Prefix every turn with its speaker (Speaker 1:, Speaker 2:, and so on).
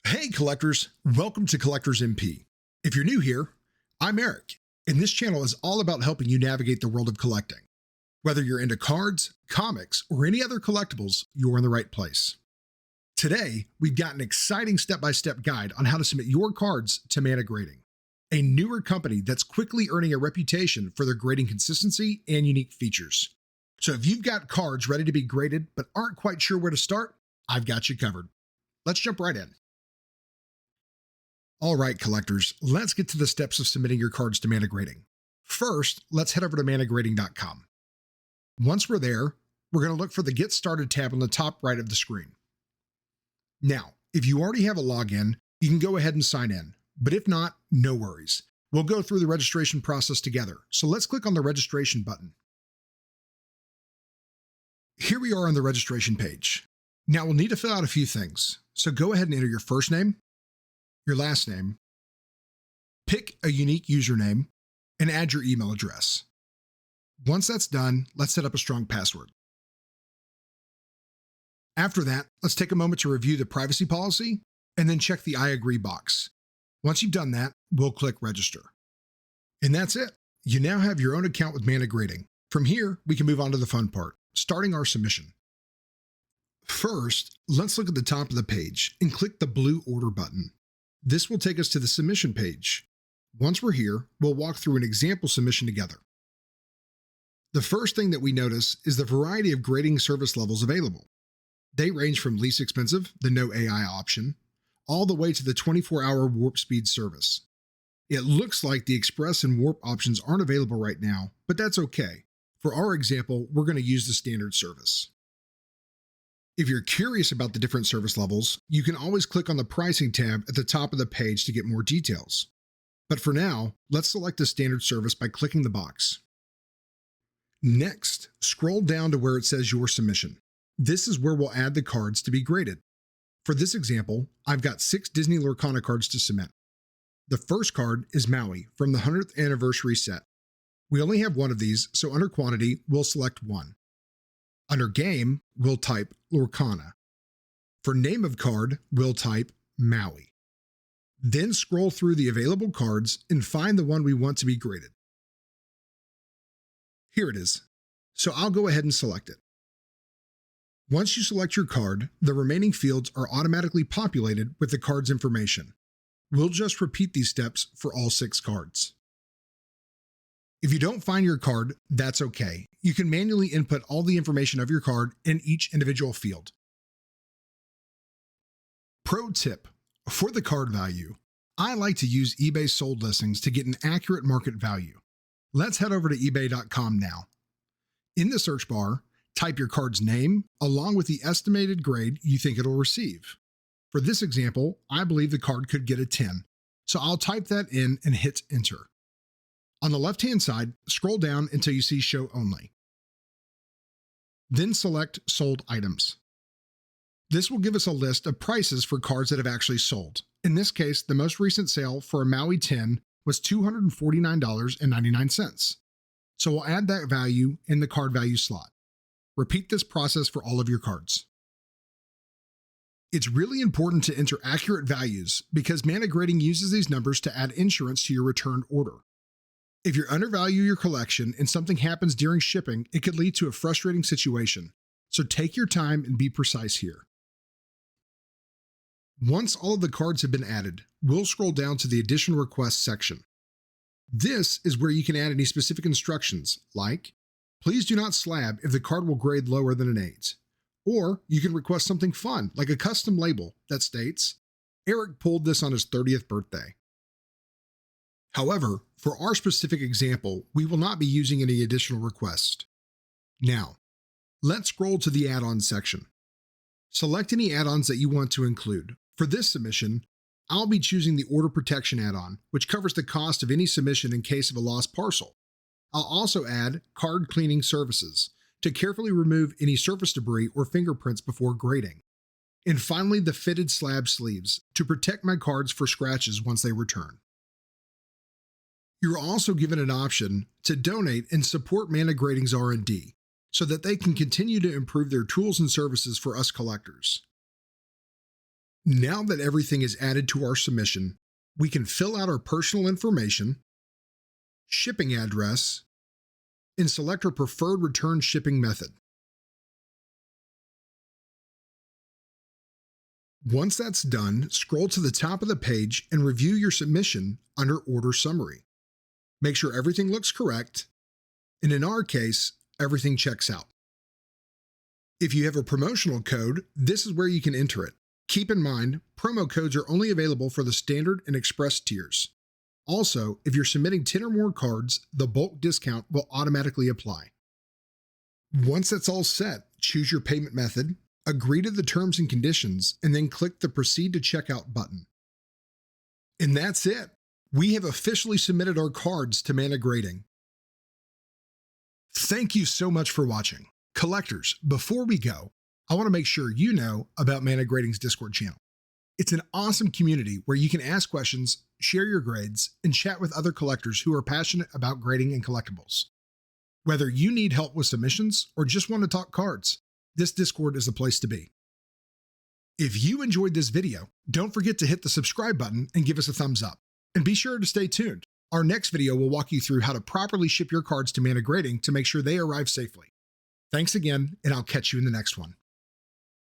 Speaker 1: Hey collectors, welcome to Collectors MP. If you're new here, I'm Eric, and this channel is all about helping you navigate the world of collecting. Whether you're into cards, comics, or any other collectibles, you're in the right place. Today, we've got an exciting step-by-step guide on how to submit your cards to Mana Grading, a newer company that's quickly earning a reputation for their grading consistency and unique features. So if you've got cards ready to be graded but aren't quite sure where to start, I've got you covered. Let's jump right in. All right, collectors, let's get to the steps of submitting your cards to Mana Grading. First, let's head over to managrading.com. Once we're there, we're going to look for the Get Started tab on the top right of the screen. Now, if you already have a login, you can go ahead and sign in, but if not, no worries. We'll go through the registration process together, so let's click on the registration button. Here we are on the registration page. Now we'll need to fill out a few things, so go ahead and enter your first name, your last name, pick a unique username, and add your email address. Once that's done, let's set up a strong password. After that, let's take a moment to review the privacy policy and then check the I agree box. Once you've done that, we'll click register. And that's it. You now have your own account with Mana Grading. From here, we can move on to the fun part, starting our submission. First, let's look at the top of the page and click the blue order button. This will take us to the submission page. Once we're here, we'll walk through an example submission together. The first thing that we notice is the variety of grading service levels available. They range from least expensive, the no AI option, all the way to the 24-hour warp speed service. It looks like the express and warp options aren't available right now, but that's okay. For our example, we're going to use the standard service. If you're curious about the different service levels, you can always click on the pricing tab at the top of the page to get more details. But for now, let's select the standard service by clicking the box. Next, scroll down to where it says your submission. This is where we'll add the cards to be graded. For this example, I've got 6 Disney Lorcana cards to submit. The first card is Maui from the 100th anniversary set. We only have one of these, so under quantity, we'll select one. Under game, we'll type Lorcana. For name of card, we'll type Maui. Then scroll through the available cards and find the one we want to be graded. Here it is. So I'll go ahead and select it. Once you select your card, the remaining fields are automatically populated with the card's information. We'll just repeat these steps for all 6 cards. If you don't find your card, that's okay. You can manually input all the information of your card in each individual field. Pro tip: for the card value, I like to use eBay sold listings to get an accurate market value. Let's head over to ebay.com now. In the search bar, type your card's name along with the estimated grade you think it'll receive. For this example, I believe the card could get a 10, so I'll type that in and hit enter. On the left-hand side, scroll down until you see Show Only. Then select Sold Items. This will give us a list of prices for cards that have actually sold. In this case, the most recent sale for a Maui 10 was $249.99. So we'll add that value in the card value slot. Repeat this process for all of your cards. It's really important to enter accurate values because Mana Grading uses these numbers to add insurance to your returned order. If you undervalue your collection and something happens during shipping, it could lead to a frustrating situation. So take your time and be precise here. Once all of the cards have been added, we'll scroll down to the Additional Requests section. This is where you can add any specific instructions, like, please do not slab if the card will grade lower than an 8. Or you can request something fun, like a custom label that states, Eric pulled this on his 30th birthday. However, for our specific example, we will not be using any additional requests. Now, let's scroll to the add-ons section. Select any add-ons that you want to include. For this submission, I'll be choosing the Order Protection add-on, which covers the cost of any submission in case of a lost parcel. I'll also add Card Cleaning Services to carefully remove any surface debris or fingerprints before grading. And finally, the Fitted Slab Sleeves to protect my cards for scratches once they return. You're also given an option to donate and support Mana Grading's R&D so that they can continue to improve their tools and services for us collectors. Now that everything is added to our submission, we can fill out our personal information, shipping address, and select our preferred return shipping method. Once that's done, scroll to the top of the page and review your submission under Order Summary. Make sure everything looks correct, and in our case, everything checks out. If you have a promotional code, this is where you can enter it. Keep in mind, promo codes are only available for the standard and express tiers. Also, if you're submitting 10 or more cards, the bulk discount will automatically apply. Once that's all set, choose your payment method, agree to the terms and conditions, and then click the Proceed to Checkout button. And that's it. We have officially submitted our cards to Mana Grading. Thank you so much for watching. Collectors, before we go, I want to make sure you know about Mana Grading's Discord channel. It's an awesome community where you can ask questions, share your grades, and chat with other collectors who are passionate about grading and collectibles. Whether you need help with submissions or just want to talk cards, this Discord is the place to be. If you enjoyed this video, don't forget to hit the subscribe button and give us a thumbs up. And be sure to stay tuned. Our next video will walk you through how to properly ship your cards to Mana Grading to make sure they arrive safely. Thanks again, and I'll catch you in the next one.